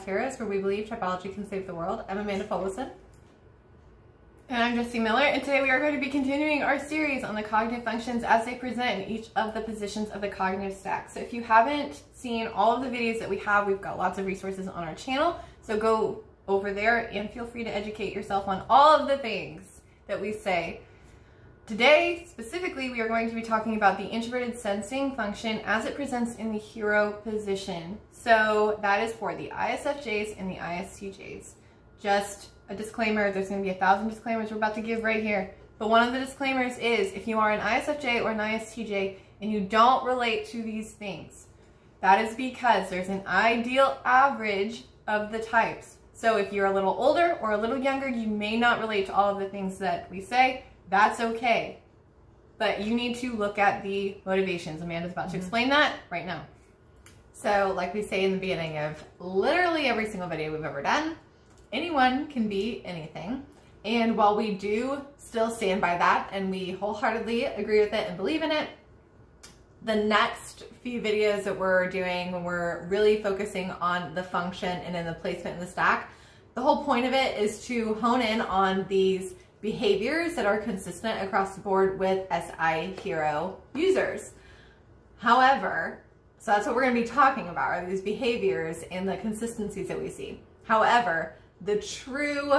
heroes, where we believe typology can save the world. I'm Amanda Fullerson. And I'm Jesse Miller, and today we are going to be continuing our series on the cognitive functions as they present in each of the positions of the cognitive stack. So if you haven't seen all of the videos that we have, we've got lots of resources on our channel, so go over there and feel free to educate yourself on all of the things that we say. Today, specifically, we are going to be talking about the introverted sensing function as it presents in the hero position. So that is for the ISFJs and the ISTJs. Just a disclaimer, there's going to be 1,000 disclaimers we're about to give right here. But one of the disclaimers is if you are an ISFJ or an ISTJ and you don't relate to these things, that is because there's an ideal average of the types. So if you're a little older or a little younger, you may not relate to all of the things that we say. That's okay. But you need to look at the motivations. Amanda's about to explain that right now. So like we say in the beginning of literally every single video we've ever done, anyone can be anything. And while we do still stand by that and we wholeheartedly agree with it and believe in it, the next few videos that we're doing when we're really focusing on the function and in the placement in the stack, the whole point of it is to hone in on these behaviors that are consistent across the board with SI hero users. However, so that's what we're going to be talking about, are these behaviors and the consistencies that we see. However, the true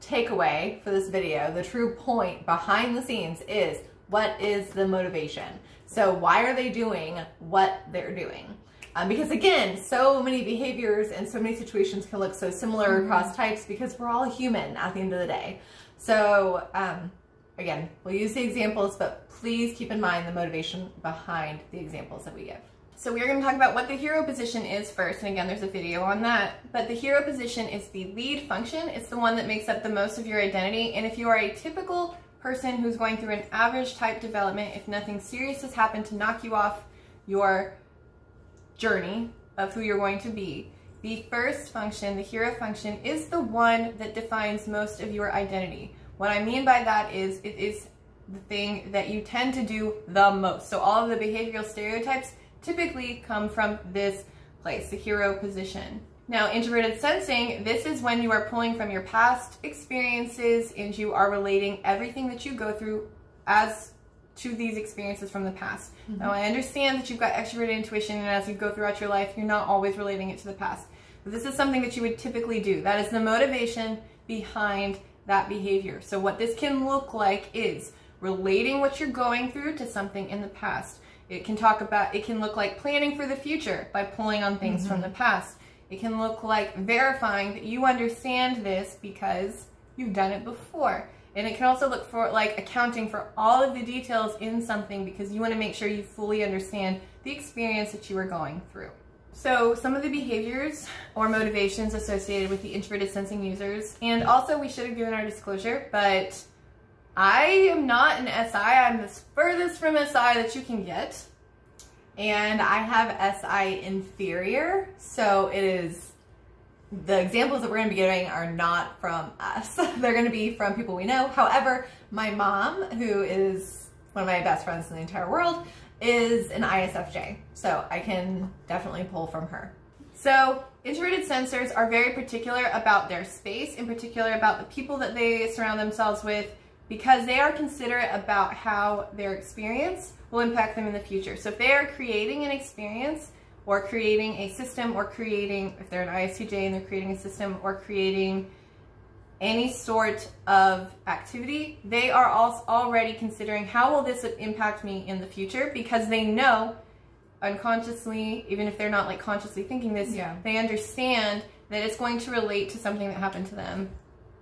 takeaway for this video, the true point behind the scenes is, what is the motivation? So why are they doing what they're doing? Because again, so many behaviors and so many situations can look so similar across types because we're all human at the end of the day. So again, we'll use the examples, but please keep in mind the motivation behind the examples that we give. So we are going to talk about what the hero position is first, and again, there's a video on that. But the hero position is the lead function. It's the one that makes up the most of your identity, and if you are a typical person who's going through an average type development, if nothing serious has happened to knock you off your journey of who you're going to be, the first function, the hero function, is the one that defines most of your identity. What I mean by that is it is the thing that you tend to do the most. So all of the behavioral stereotypes typically come from this place, the hero position. Now, introverted sensing, this is when you are pulling from your past experiences and you are relating everything that you go through as to these experiences from the past. Now, I understand that you've got extroverted intuition, and as you go throughout your life, you're not always relating it to the past. But this is something that you would typically do. That is the motivation behind that behavior. So what this can look like is relating what you're going through to something in the past. It can look like planning for the future by pulling on things from the past. It can look like verifying that you understand this because you've done it before. And it can also look for like accounting for all of the details in something because you want to make sure you fully understand the experience that you are going through. So some of the behaviors or motivations associated with the introverted sensing users, and also we should have given our disclosure, but I am not an SI. I'm the furthest from SI that you can get. And I have SI inferior, so it is, the examples that we're going to be giving are not from us. They're going to be from people we know. However, my mom, who is one of my best friends in the entire world, is an ISFJ, so I can definitely pull from her. So introverted sensors are very particular about their space, in particular about the people that they surround themselves with, because they are considerate about how their experience will impact them in the future. So if they are creating an experience or creating a system or creating, if they're an ISTJ and they're creating a system or creating any sort of activity, they are also already considering how will this impact me in the future, because they know unconsciously, even if they're not like consciously thinking this, they understand that it's going to relate to something that happened to them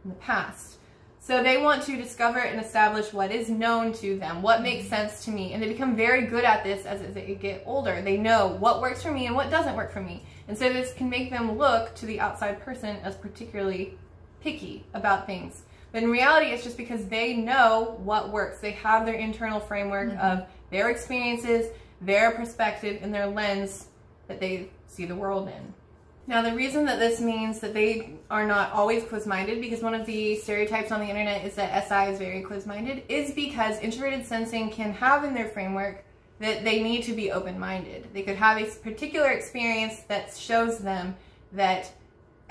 in the past. So they want to discover and establish what is known to them, what makes sense to me, and they become very good at this as they get older. They know what works for me and what doesn't work for me. And so this can make them look to the outside person as particularly picky about things. But in reality, it's just because they know what works. They have their internal framework of their experiences, their perspective, and their lens that they see the world in. Now, the reason that this means that they are not always closed-minded, because one of the stereotypes on the internet is that SI is very closed-minded, is because introverted sensing can have in their framework that they need to be open-minded. They could have a particular experience that shows them that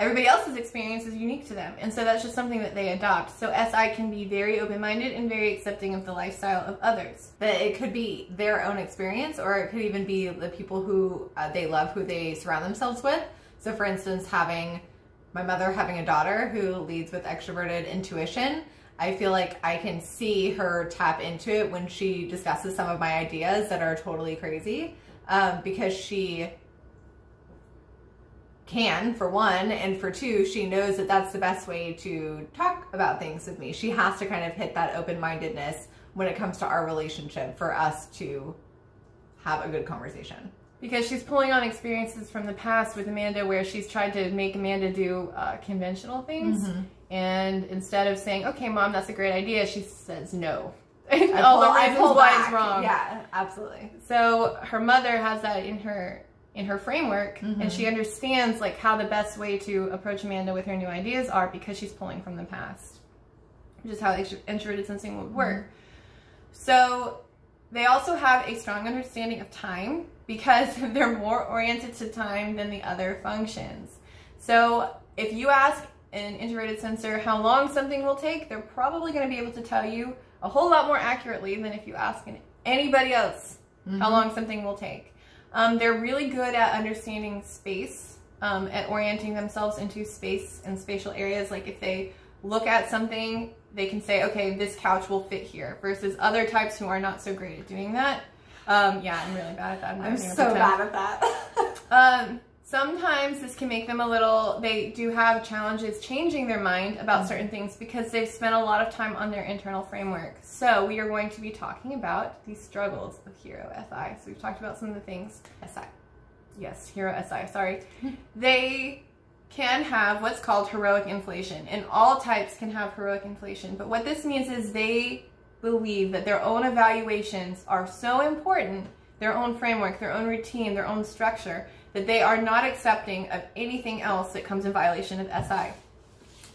everybody else's experience is unique to them. And so that's just something that they adopt. So SI can be very open-minded and very accepting of the lifestyle of others. That it could be their own experience, or it could even be the people who they love, who they surround themselves with. So for instance, my mother having a daughter who leads with extroverted intuition, I feel like I can see her tap into it when she discusses some of my ideas that are totally crazy, because she can, for one, and for two, she knows that that's the best way to talk about things with me. She has to kind of hit that open-mindedness when it comes to our relationship for us to have a good conversation. Because she's pulling on experiences from the past with Amanda, where she's tried to make Amanda do conventional things. And instead of saying, okay, Mom, that's a great idea, she says no. All the reasons why it's wrong. Yeah, absolutely. So her mother has that in her framework, and she understands like how the best way to approach Amanda with her new ideas are, because she's pulling from the past, which is how introverted sensing would work. So they also have a strong understanding of time, because they're more oriented to time than the other functions. So if you ask an introverted sensor how long something will take, they're probably going to be able to tell you a whole lot more accurately than if you ask anybody else how long something will take. They're really good at understanding space, at orienting themselves into space and spatial areas. Like if they look at something, they can say, okay, this couch will fit here, versus other types who are not so great at doing that. Yeah, I'm really bad at that. I'm so bad at that. Sometimes this can make them they do have challenges changing their mind about certain things, because they've spent a lot of time on their internal framework. So we are going to be talking about the struggles of hero SI. So we've talked about some of the things. SI. Yes, hero SI, sorry. They can have what's called heroic inflation, and all types can have heroic inflation. But what this means is they believe that their own evaluations are so important, their own framework, their own routine, their own structure, that they are not accepting of anything else that comes in violation of SI.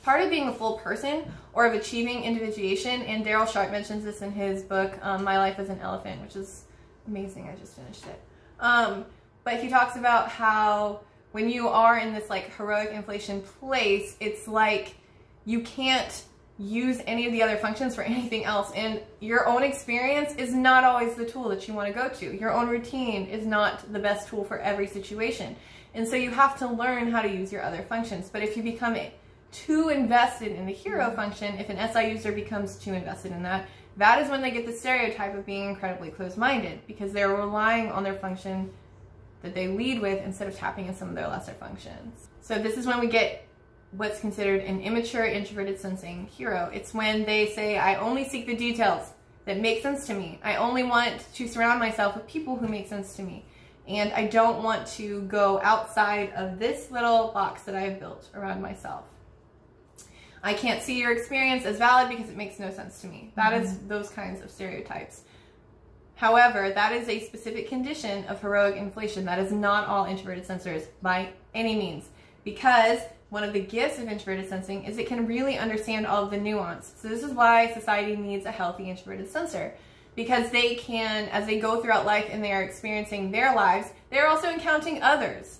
Part of being a full person, or of achieving individuation, and Daryl Sharp mentions this in his book, My Life as an Elephant, which is amazing, I just finished it. But he talks about how when you are in this like heroic inflation place, it's like you can't use any of the other functions for anything else, and your own experience is not always the tool that you want to go to. Your own routine is not the best tool for every situation, and so you have to learn how to use your other functions. But if you become too invested in the hero function, if an SI user becomes too invested in that, that is when they get the stereotype of being incredibly closed-minded, because they're relying on their function that they lead with instead of tapping in some of their lesser functions. So this is when we get what's considered an immature introverted sensing hero. It's when they say, I only seek the details that make sense to me. I only want to surround myself with people who make sense to me. And I don't want to go outside of this little box that I have built around myself. I can't see your experience as valid because it makes no sense to me. That is those kinds of stereotypes. However, that is a specific condition of heroic inflation. That is not all introverted sensors by any means, because one of the gifts of introverted sensing is it can really understand all of the nuance. So this is why society needs a healthy introverted sensor, because they can, as they go throughout life and they are experiencing their lives, they're also encountering others.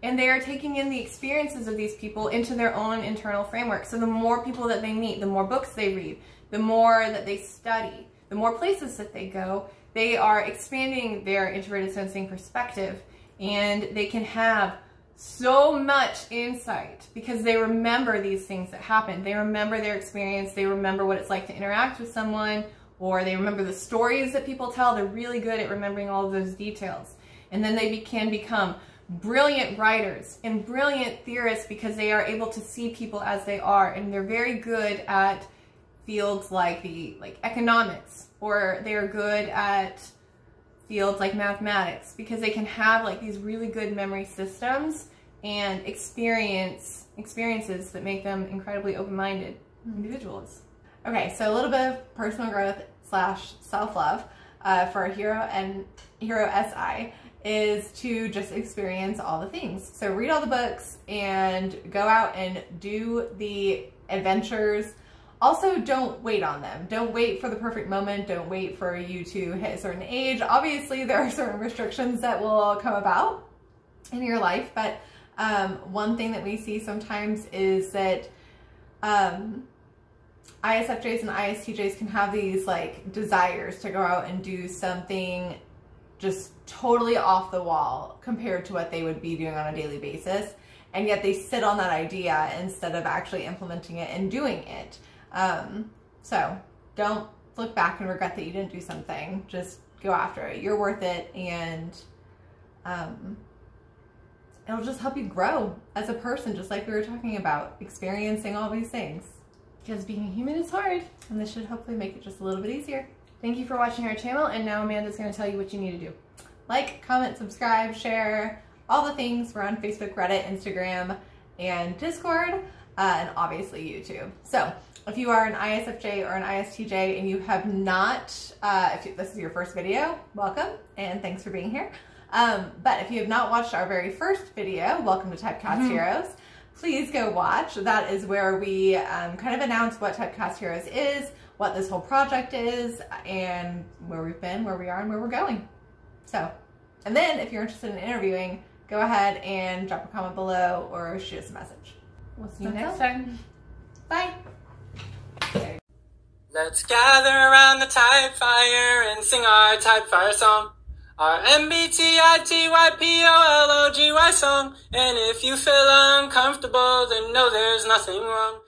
And they are taking in the experiences of these people into their own internal framework. So the more people that they meet, the more books they read, the more that they study, the more places that they go, they are expanding their introverted sensing perspective, and they can have so much insight because they remember these things that happen. They remember their experience. They remember what it's like to interact with someone, or they remember the stories that people tell. They're really good at remembering all of those details. And then they can become brilliant writers and brilliant theorists because they are able to see people as they are, and they're very good at fields like economics, or they are good at fields like mathematics, because they can have like these really good memory systems and experiences that make them incredibly open-minded individuals. Okay, so a little bit of personal growth / self-love for a hero and hero SI is to just experience all the things. So read all the books and go out and do the adventures. Also, don't wait on them. Don't wait for the perfect moment. Don't wait for you to hit a certain age. Obviously, there are certain restrictions that will come about in your life, but One thing that we see sometimes is that ISFJs and ISTJs can have these like desires to go out and do something just totally off the wall compared to what they would be doing on a daily basis, and yet they sit on that idea instead of actually implementing it and doing it. So don't look back and regret that you didn't do something. Just go after it. You're worth it, and it'll just help you grow as a person, just like we were talking about, experiencing all these things. Because being a human is hard, and this should hopefully make it just a little bit easier. Thank you for watching our channel, and now Amanda's going to tell you what you need to do. Like, comment, subscribe, share, all the things. We're on Facebook, Reddit, Instagram, and Discord, and obviously YouTube. So if you are an ISFJ or an ISTJ and you have not, if this is your first video, welcome, and thanks for being here. But if you have not watched our very first video, welcome to Typecast Heroes, please go watch. That is where we kind of announce what Typecast Heroes is, what this whole project is, and where we've been, where we are, and where we're going. So, and then if you're interested in interviewing, go ahead and drop a comment below or shoot us a message. We'll see you next time. Bye. Let's gather around the type fire and sing our type fire song. Our MBTITYPOLOGY song. And if you feel uncomfortable, then know there's nothing wrong.